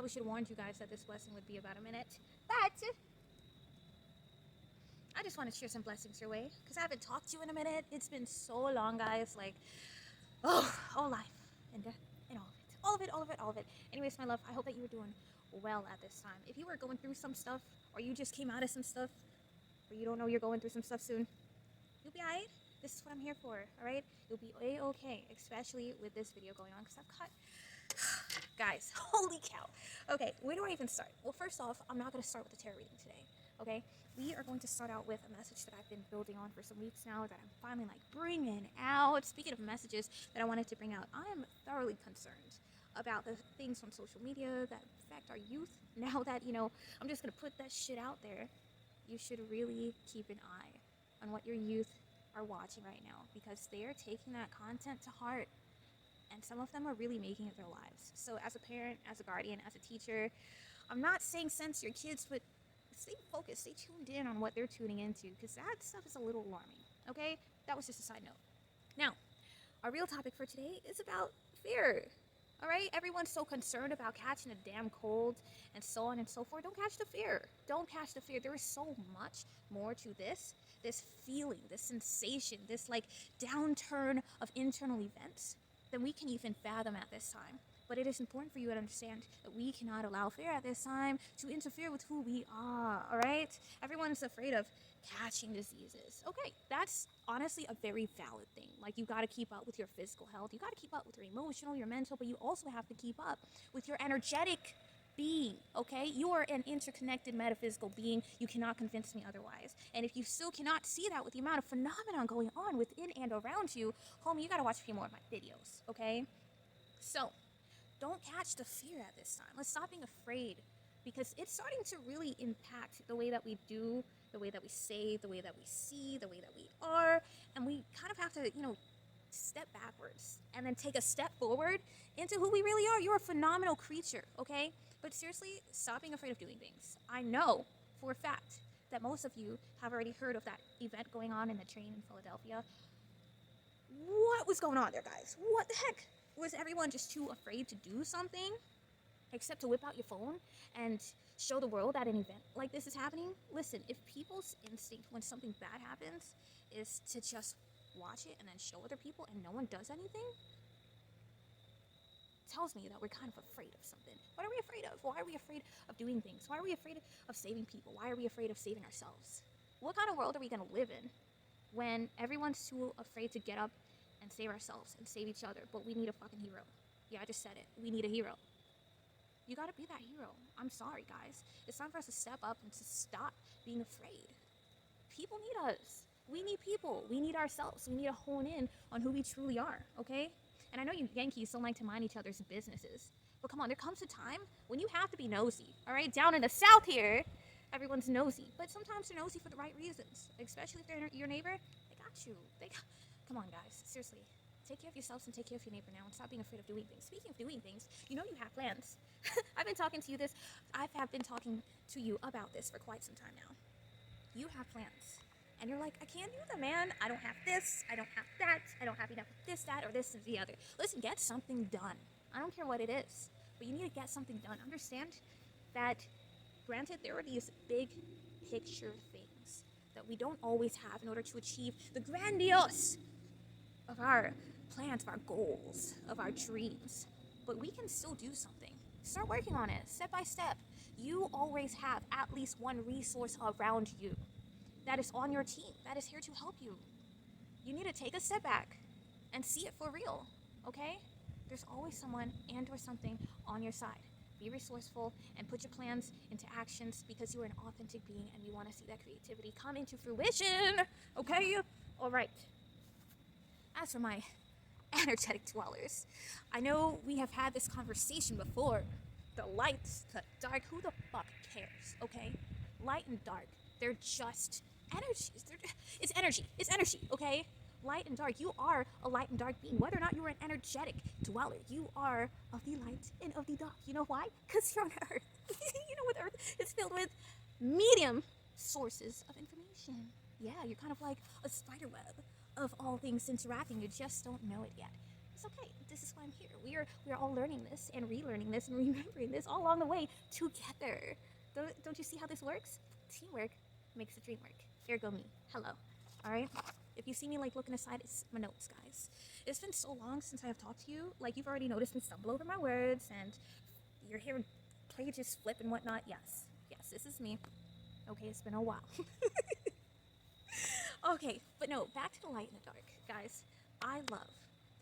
probably should have warned you guys that this blessing would be about a minute. But I just want to share some blessings your way because I haven't talked to you in a minute. It's been so long, guys. Like, oh, life and death and all of it, all of it, all of it, all of it. Anyways, my love, I hope that you were doing well at this time. If you were going through some stuff or you just came out of some stuff or you don't know you're going through some stuff soon, you'll be alright. This is what I'm here for, alright? You'll be a-okay, especially with this video going on because I've cut. Guys, holy cow. Okay, where do I even start? Well, first off, I'm not going to start with the tarot reading today, okay? We are going to start out with a message that I've been building on for some weeks now that I'm finally like bringing out. Speaking of messages that I wanted to bring out, I am thoroughly concerned about the things on social media that affect our youth. Now that, I'm just going to put that shit out there, you should really keep an eye on what your youth are watching right now because they are taking that content to heart. And some of them are really making it their lives. So as a parent, as a guardian, as a teacher, I'm not saying censor your kids, but stay focused, stay tuned in on what they're tuning into, because that stuff is a little alarming, okay? That was just a side note. Now, our real topic for today is about fear, all right? Everyone's so concerned about catching a damn cold and so on and so forth. Don't catch the fear. Don't catch the fear. There is so much more to this feeling, this sensation, this like downturn of internal events than we can even fathom at this time. But it is important for you to understand that we cannot allow fear at this time to interfere with who we are, all right? Everyone's afraid of catching diseases. Okay, that's honestly a very valid thing. Like, you got to keep up with your physical health. You got to keep up with your emotional, your mental, but you also have to keep up with your energetic being, okay? You are an interconnected metaphysical being. You cannot convince me otherwise. And if you still cannot see that with the amount of phenomenon going on within and around you, homie, you gotta watch a few more of my videos, okay? So, don't catch the fear at this time. Let's stop being afraid because it's starting to really impact the way that we do, the way that we say, the way that we see, the way that we are, and we kind of have to, step backwards and then take a step forward into who we really are. You're a phenomenal creature, okay? But seriously, stop being afraid of doing things. I know for a fact that most of you have already heard of that event going on in the train in Philadelphia. What was going on there, guys? What the heck? Was everyone just too afraid to do something except to whip out your phone and show the world that an event like this is happening? Listen, if people's instinct when something bad happens is to just watch it and then show other people and no one does anything, tells me that we're kind of afraid of something. What are we afraid of? Why are we afraid of doing things? Why are we afraid of saving people? Why are we afraid of saving ourselves? What kind of world are we going to live in when everyone's too afraid to get up and save ourselves and save each other, but we need a fucking hero? Yeah, I just said it. We need a hero. You gotta be that hero. I'm sorry, guys. It's time for us to step up and to stop being afraid. People need us. We need people. We need ourselves. We need to hone in on who we truly are, okay? And I know you Yankees don't like to mind each other's businesses, but come on, there comes a time when you have to be nosy, all right? Down in the South here, everyone's nosy, but sometimes they're nosy for the right reasons, especially if they're your neighbor. They got you. Come on, guys. Seriously. Take care of yourselves and take care of your neighbor now and stop being afraid of doing things. Speaking of doing things, you know you have plans. I have been talking to you about this for quite some time now. You have plans. And you're like, I can't do them, man. I don't have this. I don't have that. I don't have enough of this, that, or this and the other. Listen, get something done. I don't care what it is, but you need to get something done. Understand that, granted, there are these big picture things that we don't always have in order to achieve the grandiose of our plans, of our goals, of our dreams. But we can still do something. Start working on it, step by step. You always have at least one resource around you that is on your team, that is here to help you. You need to take a step back and see it for real, okay? There's always someone and or something on your side. Be resourceful and put your plans into actions because you are an authentic being and you want to see that creativity come into fruition, okay? All right. As for my energetic dwellers, I know we have had this conversation before. The light, the dark, who the fuck cares, okay? Light and dark, they're just energies. It's energy, okay? Light and dark, you are a light and dark being. Whether or not you're an energetic dweller, you are of the light and of the dark. You know why? Because you're on Earth. You know what Earth is filled with? Medium sources of information. Yeah, you're kind of like a spider web of all things interacting. You just don't know it yet. It's okay. This is why I'm here. We are all learning this and relearning this and remembering this all along the way together. Don't you see how this works? Teamwork makes the dream work. Here go me. Hello. All right. If you see me like looking aside, it's my notes, guys. It's been so long since I have talked to you. Like, you've already noticed me stumble over my words and you're hearing pages flip and whatnot. Yes, this is me. Okay, it's been a while. Okay, but no, back to the light and the dark, guys. I love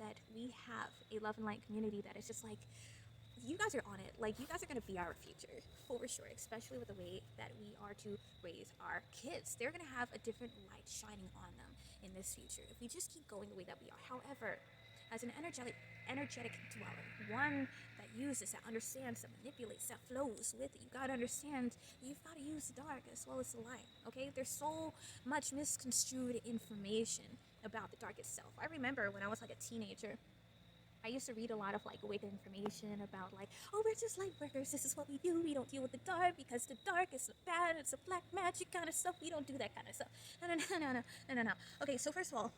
that we have a love and light community that is just like, you guys are on it. Like, you guys are going to be our future, for sure, especially with the way that we are to raise our kids. They're going to have a different light shining on them in this future if we just keep going the way that we are. However, as an energetic dweller, one that uses, that understands, that manipulates, that flows with it, you got to understand that you've got to use the dark as well as the light, okay? There's so much misconstrued information about the dark itself. I remember when I was like a teenager, I used to read a lot of like Wicca information about like, oh, we're just light workers, this is what we do, we don't deal with the dark because the dark is bad, it's a black magic kind of stuff, we don't do that kind of stuff. No. Okay, so first of all,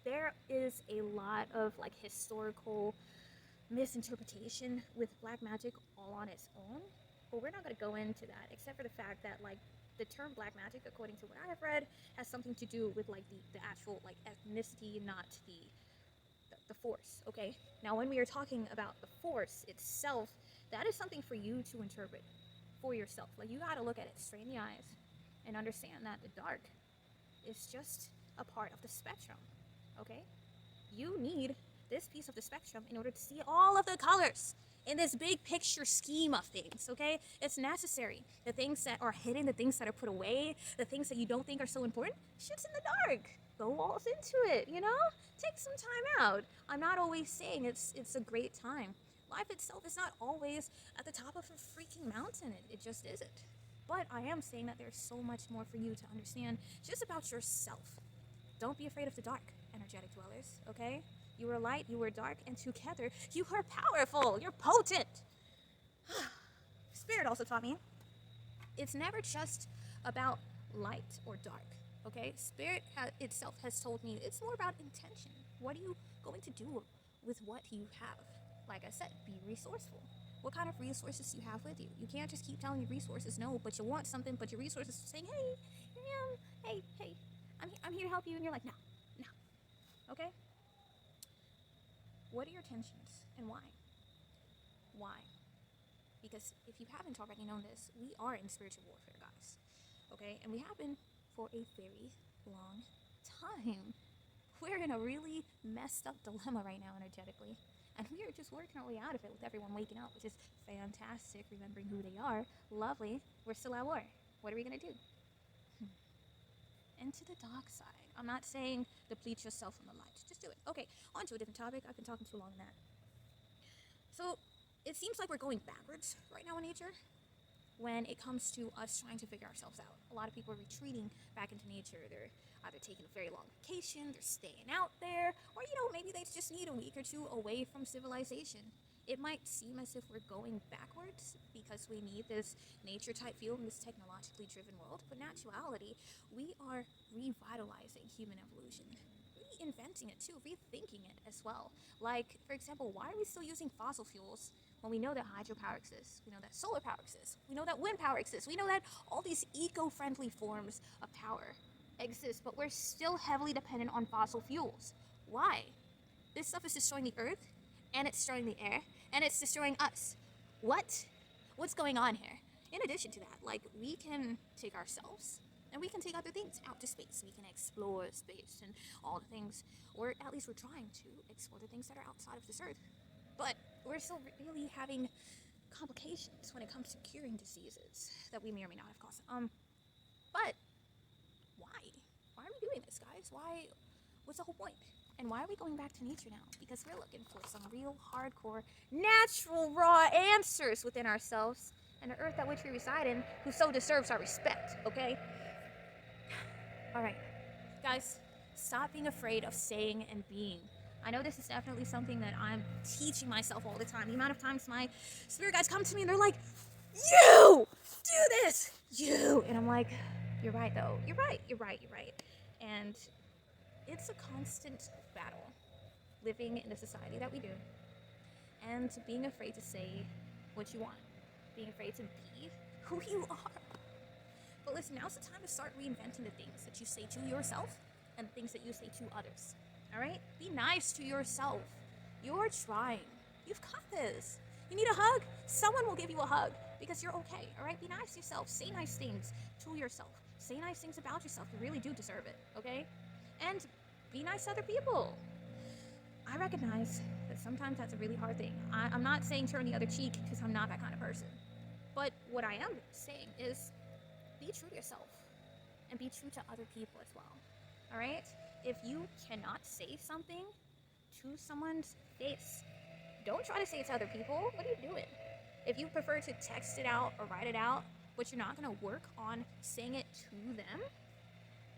there is a lot of like historical misinterpretation with black magic all on its own, but we're not going to go into that, except for the fact that like the term black magic, according to what I have read, has something to do with like the actual like ethnicity, not the force. Okay, now when we are talking about the force itself, that is something for you to interpret for yourself. Like, you got to look at it straight in the eyes and understand that the dark is just a part of the spectrum. Okay, you need this piece of the spectrum in order to see all of the colors in this big picture scheme of things. Okay, it's necessary. The things that are hidden, the things that are put away, the things that you don't think are so important, shit's in the dark. Go walls into it, you know? Take some time out. I'm not always saying it's a great time. Life itself is not always at the top of a freaking mountain. It just isn't. But I am saying that there's so much more for you to understand just about yourself. Don't be afraid of the dark, energetic dwellers, okay? You are light, you are dark, and together you are powerful. You're potent. Spirit also taught me it's never just about light or dark. Okay, Spirit itself has told me it's more about intention. What are you going to do with what you have? Like I said, be resourceful. What kind of resources do you have with you? You can't just keep telling your resources no, but you want something, but your resources are saying, hey, I'm here to help you, and you're like, no. Okay? What are your intentions, and why? Why? Because if you haven't already known this, we are in spiritual warfare, guys. Okay, and we have been for a very long time. We're in a really messed up dilemma right now energetically, and we are just working our way out of it with everyone waking up, which is fantastic, remembering who they are. Lovely. We're still at war. What are we gonna do? Into the dark side. I'm not saying deplete yourself from the light. Just do it. Okay, on to a different topic. I've been talking too long on that. So, it seems like we're going backwards right now in nature when it comes to us trying to figure ourselves out. A lot of people are retreating back into nature. They're either taking a very long vacation, they're staying out there, or, maybe they just need a week or two away from civilization. It might seem as if we're going backwards because we need this nature-type feel in this technologically driven world, but in actuality, we are revitalizing human evolution. Reinventing it too, rethinking it as well. Like, for example, why are we still using fossil fuels when we know that hydropower exists, we know that solar power exists, we know that wind power exists, we know that all these eco-friendly forms of power exist, but we're still heavily dependent on fossil fuels? Why? This stuff is destroying the earth, and it's destroying the air, and it's destroying us. What's going on here? In addition to that, like, we can take ourselves and we can take other things out to space. We can explore space and all the things, or at least we're trying to explore the things that are outside of this earth. But we're still really having complications when it comes to curing diseases that we may or may not have caused. But why? Why are we doing this, guys? What's the whole point? And why are we going back to nature now? Because we're looking for some real hardcore, natural, raw answers within ourselves and the earth that which we reside in, who so deserves our respect, okay? Alright, guys, stop being afraid of saying and being. I know this is definitely something that I'm teaching myself all the time. The amount of times my spirit guides come to me and they're like, you! Do this! You! And I'm like, you're right though. You're right. And it's a constant battle. living in the society that we do, and being afraid to say what you want, being afraid to be who you are. But listen, now's the time to start reinventing the things that you say to yourself and the things that you say to others. All right? Be nice to yourself. You're trying. You've got this. You need a hug? Someone will give you a hug because you're okay. All right? Be nice to yourself. Say nice things to yourself. Say nice things about yourself. You really do deserve it. Okay? And be nice to other people. I recognize that sometimes that's a really hard thing. I'm not saying turn the other cheek because I'm not that kind of person. But what I am saying is be true to yourself and be true to other people as well. All right? If you cannot say something to someone's face, don't try to say it to other people. What are you doing? If you prefer to text it out or write it out, but you're not going to work on saying it to them,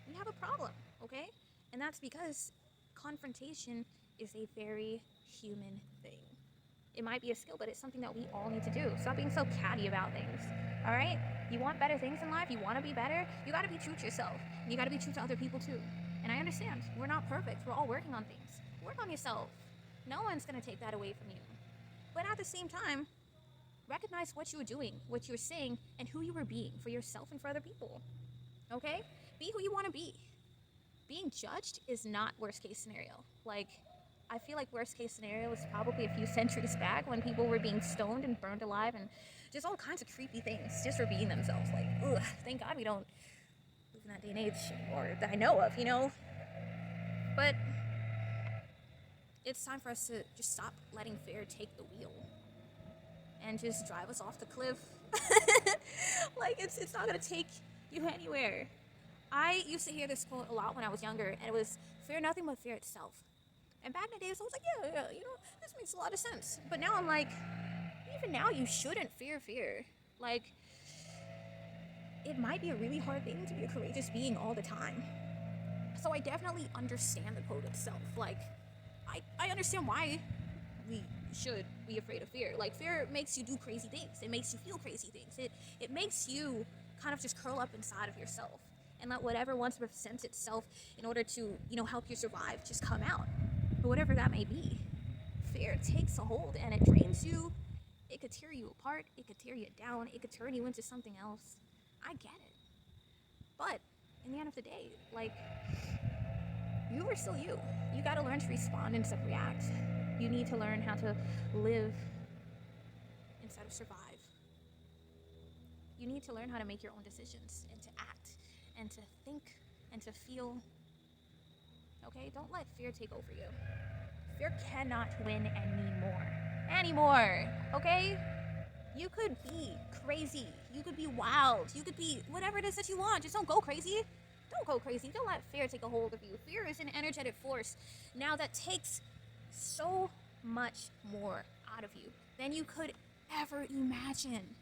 we have a problem, okay? And that's because confrontation is a very human thing. It might be a skill, but it's something that we all need to do. Stop being so catty about things, all right? You want better things in life? You want to be better? You got to be true to yourself. And you got to be true to other people too. And I understand. We're not perfect. We're all working on things. Work on yourself. No one's going to take that away from you. But at the same time, recognize what you were doing, what you were saying, and who you were being for yourself and for other people. Okay? Be who you want to be. Being judged is not worst case scenario. Like, I feel like worst case scenario was probably a few centuries back when people were being stoned and burned alive and just all kinds of creepy things just for being themselves. Like, ugh, thank God we don't live in that day and age anymore that I know of, you know? But it's time for us to just stop letting fear take the wheel and just drive us off the cliff. Like, it's not gonna take you anywhere. I used to hear this quote a lot when I was younger, and it was, fear nothing but fear itself. And back in the days, I was like, yeah, you know, this makes a lot of sense. But now I'm like, even now, you shouldn't fear fear. Like, it might be a really hard thing to be a courageous being all the time. So I definitely understand the quote itself. Like, I understand why we should be afraid of fear. Like, fear makes you do crazy things. It makes you feel crazy things. It makes you kind of just curl up inside of yourself and let whatever wants to present itself in order to, you know, help you survive just come out. But whatever that may be, fear takes a hold and it drains you. It could tear you apart. It could tear you down. It could turn you into something else. I get it. But in the end of the day, like, you are still you. You got to learn to respond instead of react. You need to learn how to live instead of survive. You need to learn how to make your own decisions and to act and to think and to feel. Okay? Don't let fear take over you. Fear cannot win anymore. Okay? You could be crazy. You could be wild. You could be whatever it is that you want. Just don't go crazy. Don't go crazy. Don't let fear take a hold of you. Fear is an energetic force now that takes so much more out of you than you could ever imagine.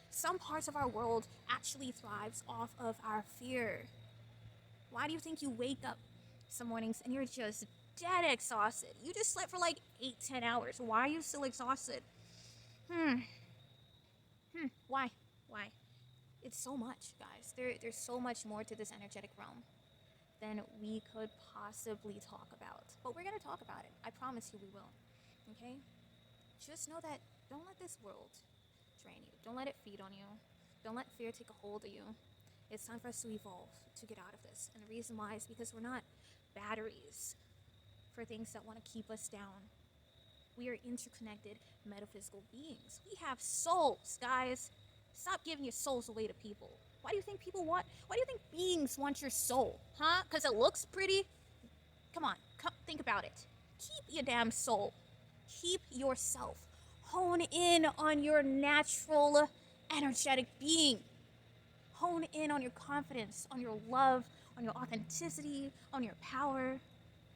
Some parts of our world actually thrives off of our fear. Why do you think you wake up some mornings and you're just dead exhausted? You just slept for like 8-10 hours. Why are you still exhausted? Why? It's so much, guys. There's so much more to this energetic realm than we could possibly talk about. But we're going to talk about it. I promise you we will. Okay? Just know that don't let this world drain you. Don't let it feed on you. Don't let fear take a hold of you. It's time for us to evolve, to get out of this. And the reason why is because we're not batteries for things that want to keep us down. We are interconnected metaphysical beings. We have souls, guys. Stop giving your souls away to people. Why do you think why do you think beings want your soul? Huh? Because it looks pretty? Come on, think about it. Keep your damn soul. Keep yourself. Hone in on your natural, energetic being. Hone in on your confidence, on your love, on your authenticity, on your power.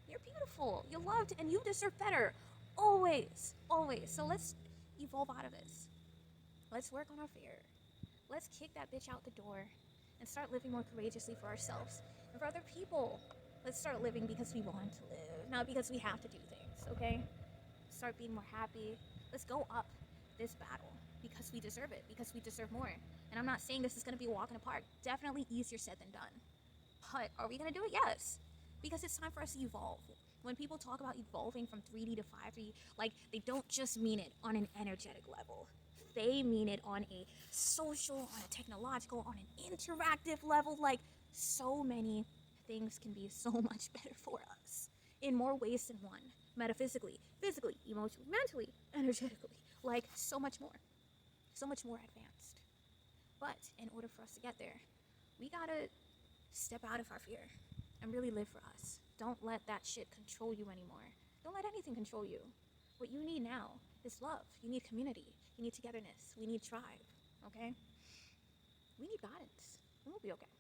You're beautiful. You're loved, and you deserve better. Always. So let's evolve out of this. Let's work on our fear. Let's kick that bitch out the door and start living more courageously for ourselves and for other people. Let's start living because we want to live, not because we have to do things, okay? Start being more happy. Let's go up this battle because we deserve it, because we deserve more. And I'm not saying this is going to be a walk in the park. Definitely easier said than done. But are we going to do it? Yes. Because it's time for us to evolve. When people talk about evolving from 3D to 5D, like, they don't just mean it on an energetic level. They mean it on a social, on a technological, on an interactive level. Like, so many things can be so much better for us in more ways than one. Metaphysically, physically, emotionally, mentally, energetically. Like, so much more. So much more advanced. But in order for us to get there, we gotta step out of our fear and really live for us. Don't let that shit control you anymore. Don't let anything control you. What you need now is love. You need community. You need togetherness. We need tribe. Okay? We need guidance. And we'll be okay.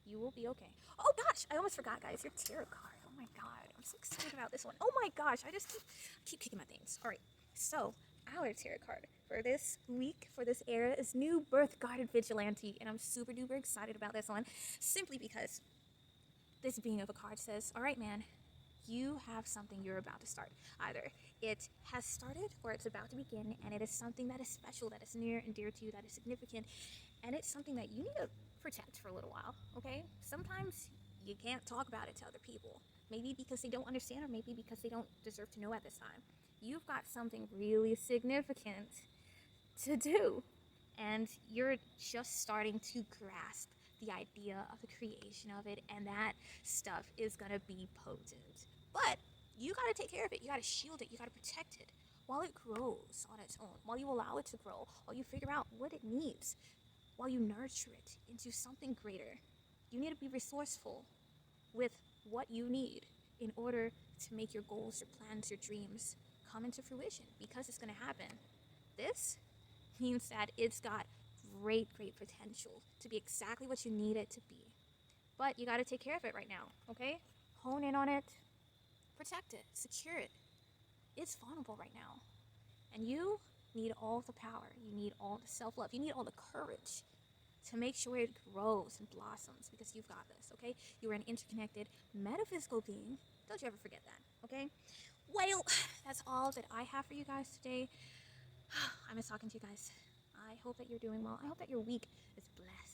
You will be okay. Oh gosh, I almost forgot, guys. Your tarot card. Oh my god, I'm so excited about this one. Oh my gosh, I just keep kicking my things. All right, so our tarot card for this week, for this era, is New Birth Guarded Vigilante, and I'm super duper excited about this one, simply because this being of a card says, all right, man, you have something you're about to start. Either it has started or it's about to begin, and it is something that is special, that is near and dear to you, that is significant, and it's something that you need to protect for a little while, okay? Sometimes you can't talk about it to other people. Maybe because they don't understand, or maybe because they don't deserve to know at this time. You've got something really significant to do, and you're just starting to grasp the idea of the creation of it, and that stuff is gonna be potent. But you gotta take care of it. You gotta shield it. You gotta protect it while it grows on its own, while you allow it to grow, while you figure out what it needs, while you nurture it into something greater. You need to be resourceful with what you need in order to make your goals, your plans, your dreams come into fruition, because it's going to happen. This means that it's got great potential to be exactly what you need it to be. But you got to take care of it right now, okay? Hone in on it, protect it, secure it. It's vulnerable right now. And you need all the power. You need all the self-love. You need all the courage to make sure it grows and blossoms, because you've got this, okay? You're an interconnected metaphysical being. Don't you ever forget that, okay? Well, that's all that I have for you guys today. I miss talking to you guys. I hope that you're doing well. I hope that your week is blessed.